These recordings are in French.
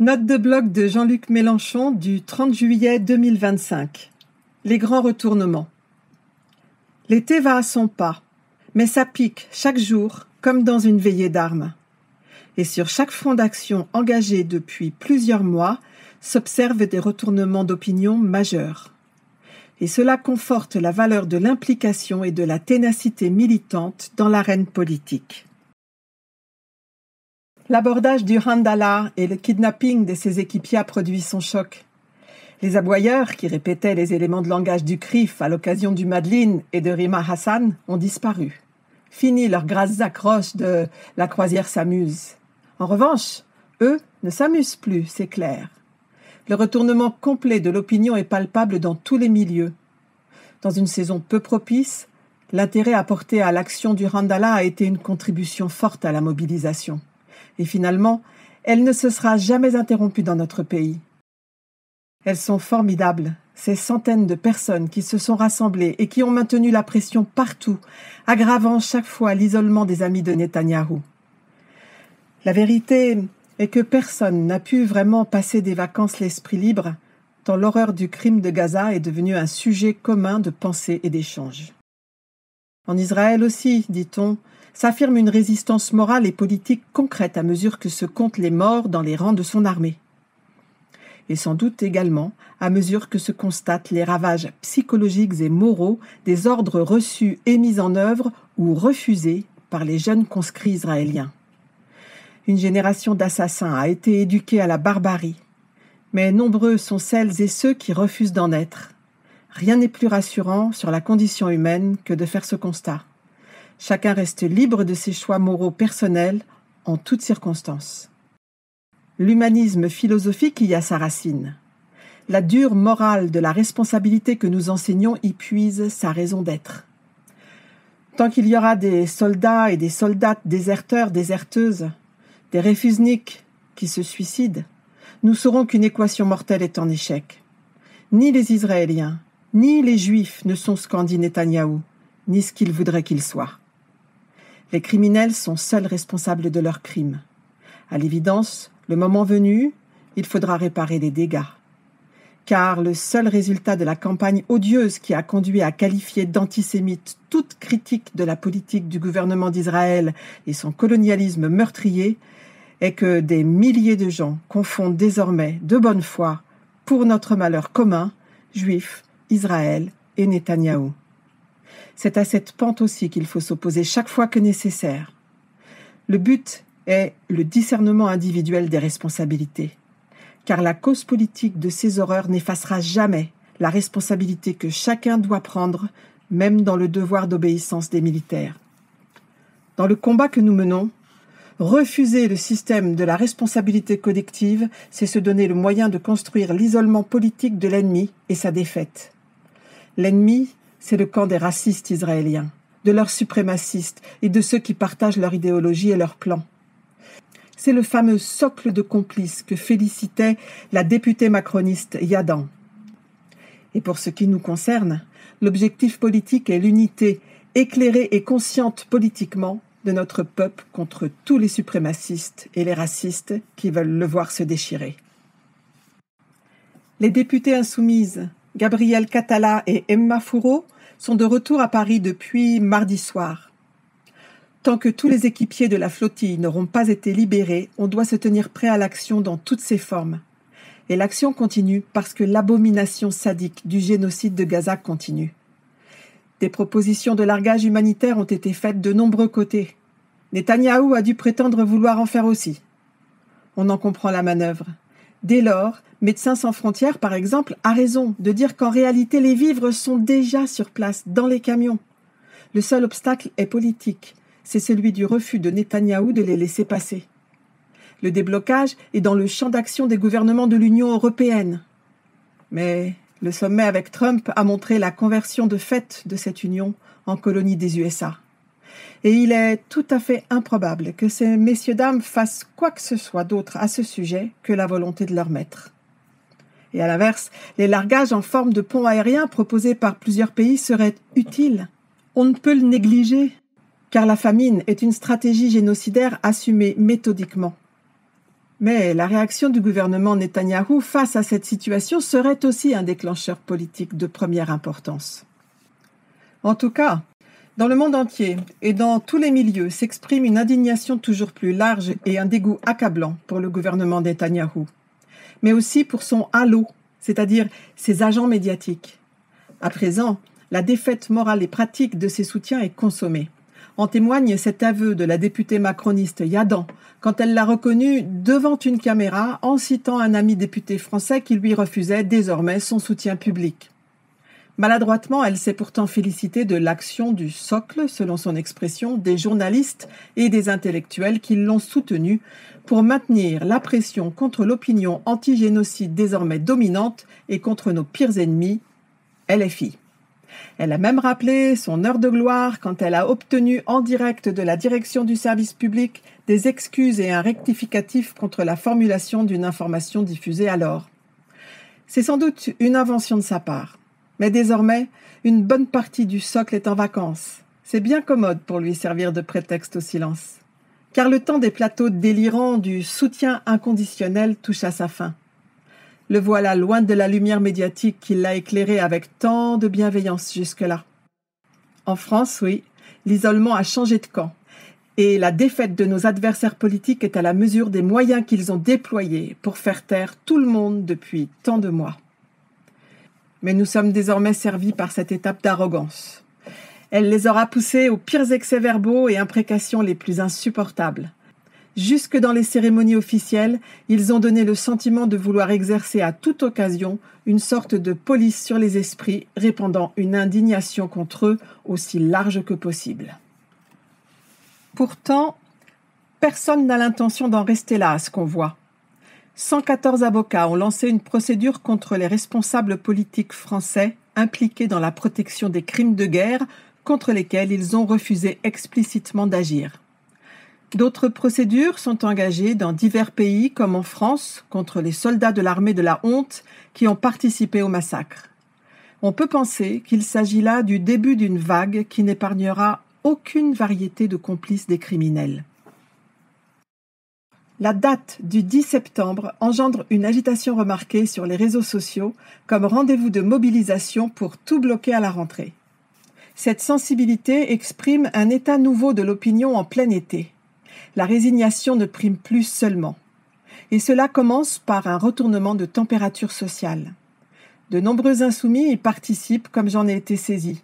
Note de blog de Jean-Luc Mélenchon du 30 juillet 2025. Les grands retournements. L'été va à son pas, mais ça pique chaque jour comme dans une veillée d'armes. Et sur chaque front d'action engagé depuis plusieurs mois, s'observent des retournements d'opinion majeurs. Et cela conforte la valeur de l'implication et de la ténacité militante dans l'arène politique. L'abordage du Handala et le kidnapping de ses équipiers a produit son choc. Les aboyeurs, qui répétaient les éléments de langage du CRIF à l'occasion du Madeleine et de Rima Hassan, ont disparu. Fini leur grasses accroches de « la croisière s'amuse ». En revanche, eux ne s'amusent plus, c'est clair. Le retournement complet de l'opinion est palpable dans tous les milieux. Dans une saison peu propice, l'intérêt apporté à l'action du Handala a été une contribution forte à la mobilisation. Et finalement, elle ne se sera jamais interrompue dans notre pays. Elles sont formidables, ces centaines de personnes qui se sont rassemblées et qui ont maintenu la pression partout, aggravant chaque fois l'isolement des amis de Netanyahou. La vérité est que personne n'a pu vraiment passer des vacances l'esprit libre, tant l'horreur du crime de Gaza est devenue un sujet commun de pensée et d'échange. En Israël aussi, dit-on, s'affirme une résistance morale et politique concrète à mesure que se comptent les morts dans les rangs de son armée. Et sans doute également à mesure que se constatent les ravages psychologiques et moraux des ordres reçus et mis en œuvre ou refusés par les jeunes conscrits israéliens. Une génération d'assassins a été éduquée à la barbarie, mais nombreux sont celles et ceux qui refusent d'en être. Rien n'est plus rassurant sur la condition humaine que de faire ce constat. Chacun reste libre de ses choix moraux personnels en toutes circonstances. L'humanisme philosophique y a sa racine. La dure morale de la responsabilité que nous enseignons y puise sa raison d'être. Tant qu'il y aura des soldats et des soldates déserteurs, déserteuses, des réfusniks qui se suicident, nous saurons qu'une équation mortelle est en échec. Ni les Israéliens, ni les Juifs ne sont ce qu'en dit Netanyahou, ni ce qu'ils voudraient qu'ils soient. Les criminels sont seuls responsables de leurs crimes. À l'évidence, le moment venu, il faudra réparer les dégâts. Car le seul résultat de la campagne odieuse qui a conduit à qualifier d'antisémite toute critique de la politique du gouvernement d'Israël et son colonialisme meurtrier est que des milliers de gens confondent désormais de bonne foi, pour notre malheur commun, Juifs, Israël et Netanyahou. C'est à cette pente aussi qu'il faut s'opposer chaque fois que nécessaire. Le but est le discernement individuel des responsabilités, car la cause politique de ces horreurs n'effacera jamais la responsabilité que chacun doit prendre, même dans le devoir d'obéissance des militaires. Dans le combat que nous menons, refuser le système de la responsabilité collective, c'est se donner le moyen de construire l'isolement politique de l'ennemi et sa défaite. L'ennemi, c'est le camp des racistes israéliens, de leurs suprémacistes et de ceux qui partagent leur idéologie et leurs plans. C'est le fameux socle de complices que félicitait la députée macroniste Yadan. Et pour ce qui nous concerne, l'objectif politique est l'unité éclairée et consciente politiquement de notre peuple contre tous les suprémacistes et les racistes qui veulent le voir se déchirer. Les députées insoumises Gabrielle Catala et Emma Fourreau sont de retour à Paris depuis mardi soir. Tant que tous les équipiers de la flottille n'auront pas été libérés, on doit se tenir prêt à l'action dans toutes ses formes. Et l'action continue parce que l'abomination sadique du génocide de Gaza continue. Des propositions de largage humanitaire ont été faites de nombreux côtés. Netanyahou a dû prétendre vouloir en faire aussi. On en comprend la manœuvre. Dès lors, Médecins sans frontières, par exemple, a raison de dire qu'en réalité, les vivres sont déjà sur place, dans les camions. Le seul obstacle est politique. C'est celui du refus de Netanyahou de les laisser passer. Le déblocage est dans le champ d'action des gouvernements de l'Union européenne. Mais le sommet avec Trump a montré la conversion de fait de cette union en colonie des USA. Et il est tout à fait improbable que ces messieurs-dames fassent quoi que ce soit d'autre à ce sujet que la volonté de leur maître. Et à l'inverse, les largages en forme de pont aérien proposés par plusieurs pays seraient utiles. On ne peut le négliger, car la famine est une stratégie génocidaire assumée méthodiquement. Mais la réaction du gouvernement Netanyahou face à cette situation serait aussi un déclencheur politique de première importance. En tout cas, dans le monde entier et dans tous les milieux s'exprime une indignation toujours plus large et un dégoût accablant pour le gouvernement Netanyahou, mais aussi pour son halo, c'est-à-dire ses agents médiatiques. À présent, la défaite morale et pratique de ses soutiens est consommée. En témoigne cet aveu de la députée macroniste Yadan, quand elle l'a reconnu devant une caméra en citant un ami député français qui lui refusait désormais son soutien public. Maladroitement, elle s'est pourtant félicitée de l'action du socle, selon son expression, des journalistes et des intellectuels qui l'ont soutenue pour maintenir la pression contre l'opinion anti-génocide désormais dominante et contre nos pires ennemis, LFI. Elle a même rappelé son heure de gloire quand elle a obtenu en direct de la direction du service public des excuses et un rectificatif contre la formulation d'une information diffusée alors. C'est sans doute une invention de sa part. Mais désormais, une bonne partie du socle est en vacances. C'est bien commode pour lui servir de prétexte au silence. Car le temps des plateaux délirants du soutien inconditionnel touche à sa fin. Le voilà loin de la lumière médiatique qui l'a éclairé avec tant de bienveillance jusque-là. En France, oui, l'isolement a changé de camp. Et la défaite de nos adversaires politiques est à la mesure des moyens qu'ils ont déployés pour faire taire tout le monde depuis tant de mois. Mais nous sommes désormais servis par cette étape d'arrogance. Elle les aura poussés aux pires excès verbaux et imprécations les plus insupportables. Jusque dans les cérémonies officielles, ils ont donné le sentiment de vouloir exercer à toute occasion une sorte de police sur les esprits, répandant une indignation contre eux aussi large que possible. Pourtant, personne n'a l'intention d'en rester là à ce qu'on voit. 114 avocats ont lancé une procédure contre les responsables politiques français impliqués dans la protection des crimes de guerre contre lesquels ils ont refusé explicitement d'agir. D'autres procédures sont engagées dans divers pays comme en France contre les soldats de l'armée de la honte qui ont participé au massacre. On peut penser qu'il s'agit là du début d'une vague qui n'épargnera aucune variété de complices des criminels. La date du 10 septembre engendre une agitation remarquée sur les réseaux sociaux comme rendez-vous de mobilisation pour tout bloquer à la rentrée. Cette sensibilité exprime un état nouveau de l'opinion en plein été. La résignation ne prime plus seulement. Et cela commence par un retournement de température sociale. De nombreux insoumis y participent comme j'en ai été saisi.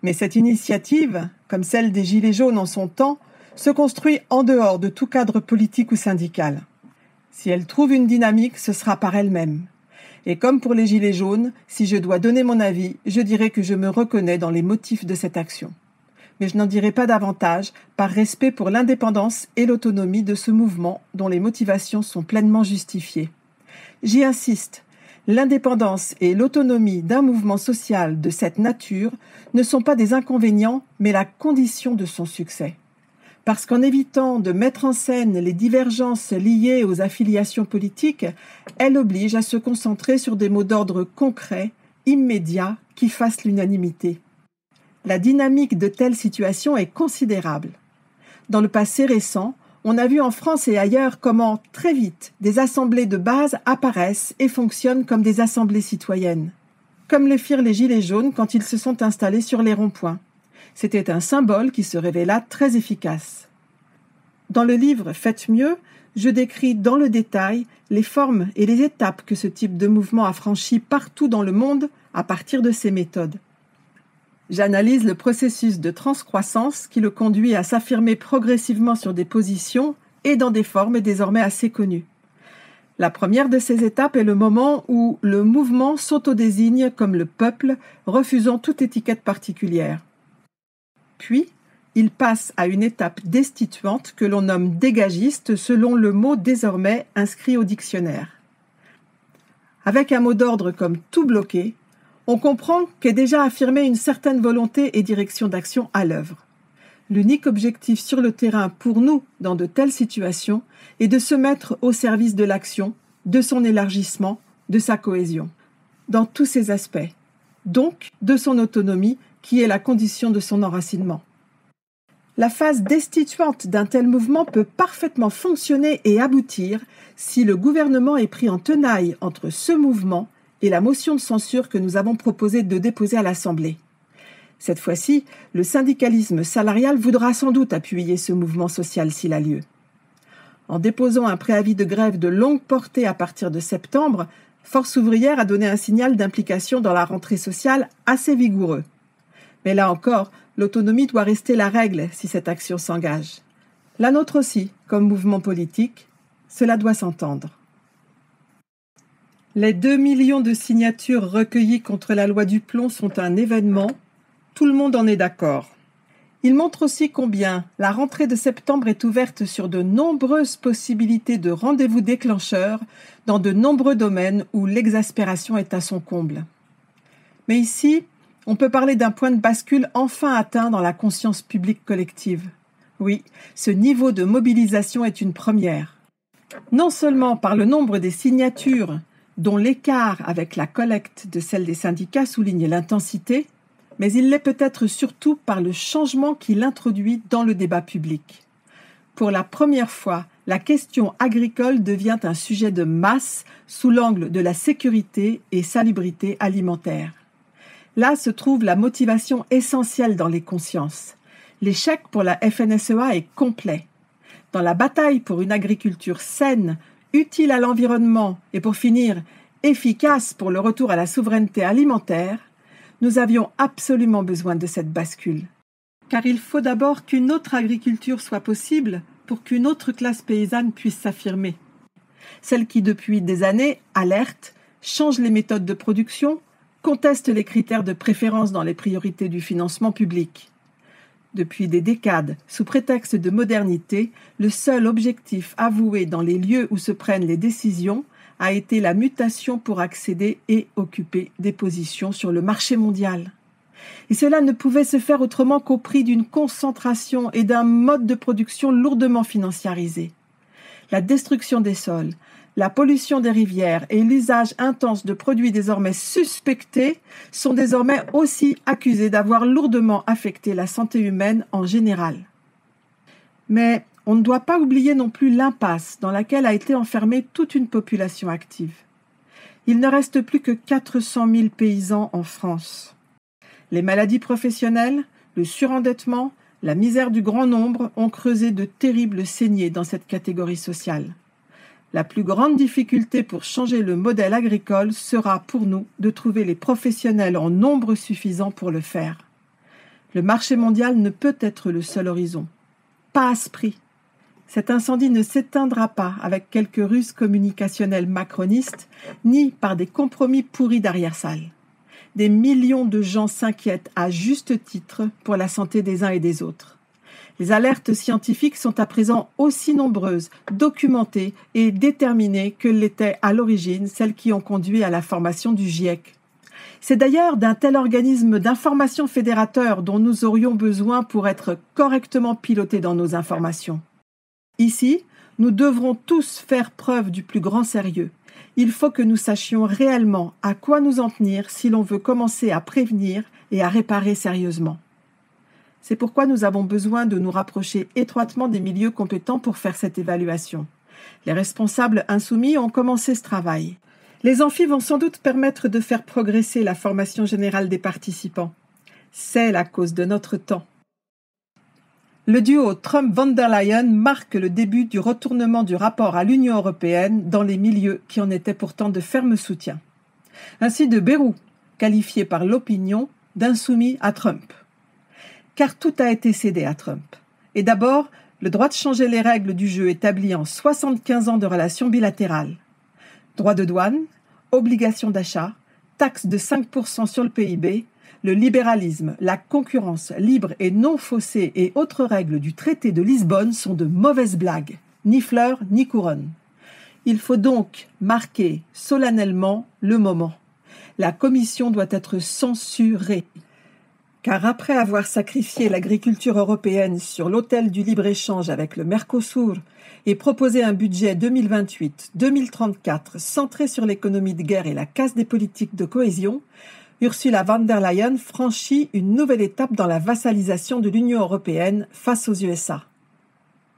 Mais cette initiative, comme celle des Gilets jaunes en son temps, se construit en dehors de tout cadre politique ou syndical. Si elle trouve une dynamique, ce sera par elle-même. Et comme pour les Gilets jaunes, si je dois donner mon avis, je dirais que je me reconnais dans les motifs de cette action. Mais je n'en dirai pas davantage, par respect pour l'indépendance et l'autonomie de ce mouvement dont les motivations sont pleinement justifiées. J'y insiste, l'indépendance et l'autonomie d'un mouvement social de cette nature ne sont pas des inconvénients, mais la condition de son succès. Parce qu'en évitant de mettre en scène les divergences liées aux affiliations politiques, elle oblige à se concentrer sur des mots d'ordre concrets, immédiats, qui fassent l'unanimité. La dynamique de telles situations est considérable. Dans le passé récent, on a vu en France et ailleurs comment, très vite, des assemblées de base apparaissent et fonctionnent comme des assemblées citoyennes. Comme le firent les Gilets jaunes quand ils se sont installés sur les ronds-points. C'était un symbole qui se révéla très efficace. Dans le livre « Faites mieux », je décris dans le détail les formes et les étapes que ce type de mouvement a franchies partout dans le monde à partir de ces méthodes. J'analyse le processus de transcroissance qui le conduit à s'affirmer progressivement sur des positions et dans des formes désormais assez connues. La première de ces étapes est le moment où le mouvement s'autodésigne comme le peuple, refusant toute étiquette particulière. Puis, il passe à une étape destituante que l'on nomme dégagiste selon le mot désormais inscrit au dictionnaire. Avec un mot d'ordre comme « tout bloquer », on comprend qu'est déjà affirmée une certaine volonté et direction d'action à l'œuvre. L'unique objectif sur le terrain pour nous, dans de telles situations, est de se mettre au service de l'action, de son élargissement, de sa cohésion, dans tous ses aspects, donc de son autonomie, qui est la condition de son enracinement. La phase destituante d'un tel mouvement peut parfaitement fonctionner et aboutir si le gouvernement est pris en tenaille entre ce mouvement et la motion de censure que nous avons proposé de déposer à l'Assemblée. Cette fois-ci, le syndicalisme salarial voudra sans doute appuyer ce mouvement social s'il a lieu. En déposant un préavis de grève de longue portée à partir de septembre, Force ouvrière a donné un signal d'implication dans la rentrée sociale assez vigoureux. Mais là encore, l'autonomie doit rester la règle si cette action s'engage. La nôtre aussi, comme mouvement politique, cela doit s'entendre. Les 2 millions de signatures recueillies contre la loi du plomb sont un événement. Tout le monde en est d'accord. Il montre aussi combien la rentrée de septembre est ouverte sur de nombreuses possibilités de rendez-vous déclencheurs dans de nombreux domaines où l'exaspération est à son comble. Mais ici, on peut parler d'un point de bascule enfin atteint dans la conscience publique collective. Oui, ce niveau de mobilisation est une première. Non seulement par le nombre des signatures, dont l'écart avec la collecte de celle des syndicats souligne l'intensité, mais il l'est peut-être surtout par le changement qu'il introduit dans le débat public. Pour la première fois, la question agricole devient un sujet de masse sous l'angle de la sécurité et salubrité alimentaire. Là se trouve la motivation essentielle dans les consciences. L'échec pour la FNSEA est complet. Dans la bataille pour une agriculture saine, utile à l'environnement et pour finir, efficace pour le retour à la souveraineté alimentaire, nous avions absolument besoin de cette bascule. Car il faut d'abord qu'une autre agriculture soit possible pour qu'une autre classe paysanne puisse s'affirmer. Celle qui, depuis des années, alerte, change les méthodes de production, conteste les critères de préférence dans les priorités du financement public. Depuis des décades, sous prétexte de modernité, le seul objectif avoué dans les lieux où se prennent les décisions a été la mutation pour accéder et occuper des positions sur le marché mondial. Et cela ne pouvait se faire autrement qu'au prix d'une concentration et d'un mode de production lourdement financiarisé. La destruction des sols, la pollution des rivières et l'usage intense de produits désormais suspectés sont désormais aussi accusés d'avoir lourdement affecté la santé humaine en général. Mais on ne doit pas oublier non plus l'impasse dans laquelle a été enfermée toute une population active. Il ne reste plus que 400 000 paysans en France. Les maladies professionnelles, le surendettement, la misère du grand nombre ont creusé de terribles saignées dans cette catégorie sociale. La plus grande difficulté pour changer le modèle agricole sera pour nous de trouver les professionnels en nombre suffisant pour le faire. Le marché mondial ne peut être le seul horizon. Pas à ce prix. Cet incendie ne s'éteindra pas avec quelques ruses communicationnelles macronistes, ni par des compromis pourris d'arrière-salle. Des millions de gens s'inquiètent à juste titre pour la santé des uns et des autres. Les alertes scientifiques sont à présent aussi nombreuses, documentées et déterminées que l'étaient à l'origine celles qui ont conduit à la formation du GIEC. C'est d'ailleurs d'un tel organisme d'information fédérateur dont nous aurions besoin pour être correctement pilotés dans nos informations. Ici, nous devrons tous faire preuve du plus grand sérieux. Il faut que nous sachions réellement à quoi nous en tenir si l'on veut commencer à prévenir et à réparer sérieusement. C'est pourquoi nous avons besoin de nous rapprocher étroitement des milieux compétents pour faire cette évaluation. Les responsables insoumis ont commencé ce travail. Les amphis vont sans doute permettre de faire progresser la formation générale des participants. C'est la cause de notre temps. Le duo Trump-Von der Leyen marque le début du retournement du rapport à l'Union européenne dans les milieux qui en étaient pourtant de ferme soutien. Ainsi de Bayrou, qualifié par l'opinion d'insoumis à Trump. Car tout a été cédé à Trump. Et d'abord, le droit de changer les règles du jeu établi en 75 ans de relations bilatérales. Droit de douane, obligation d'achat, taxe de 5% sur le PIB, le libéralisme, la concurrence libre et non faussée et autres règles du traité de Lisbonne sont de mauvaises blagues, ni fleurs ni couronnes. Il faut donc marquer solennellement le moment. La Commission doit être censurée. Car après avoir sacrifié l'agriculture européenne sur l'autel du libre-échange avec le Mercosur et proposé un budget 2028-2034 centré sur l'économie de guerre et la casse des politiques de cohésion, Ursula von der Leyen franchit une nouvelle étape dans la vassalisation de l'Union européenne face aux USA.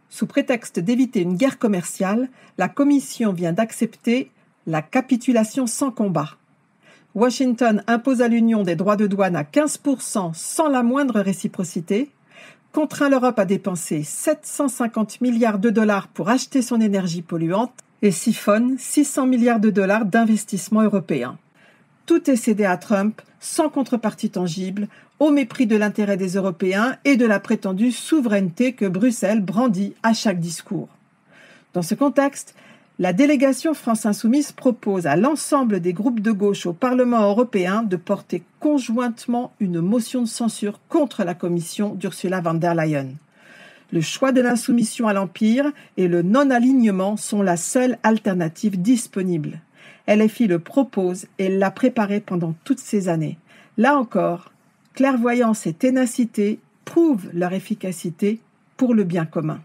Sous prétexte d'éviter une guerre commerciale, la Commission vient d'accepter la capitulation sans combat. Washington impose à l'Union des droits de douane à 15% sans la moindre réciprocité, contraint l'Europe à dépenser 750 milliards de dollars pour acheter son énergie polluante et siphonne 600 milliards de dollars d'investissements européens. Tout est cédé à Trump, sans contrepartie tangible, au mépris de l'intérêt des Européens et de la prétendue souveraineté que Bruxelles brandit à chaque discours. Dans ce contexte, la délégation France Insoumise propose à l'ensemble des groupes de gauche au Parlement européen de porter conjointement une motion de censure contre la Commission d'Ursula von der Leyen. Le choix de l'insoumission à l'Empire et le non-alignement sont la seule alternative disponible. LFI le propose et l'a préparé pendant toutes ces années. Là encore, clairvoyance et ténacité prouvent leur efficacité pour le bien commun.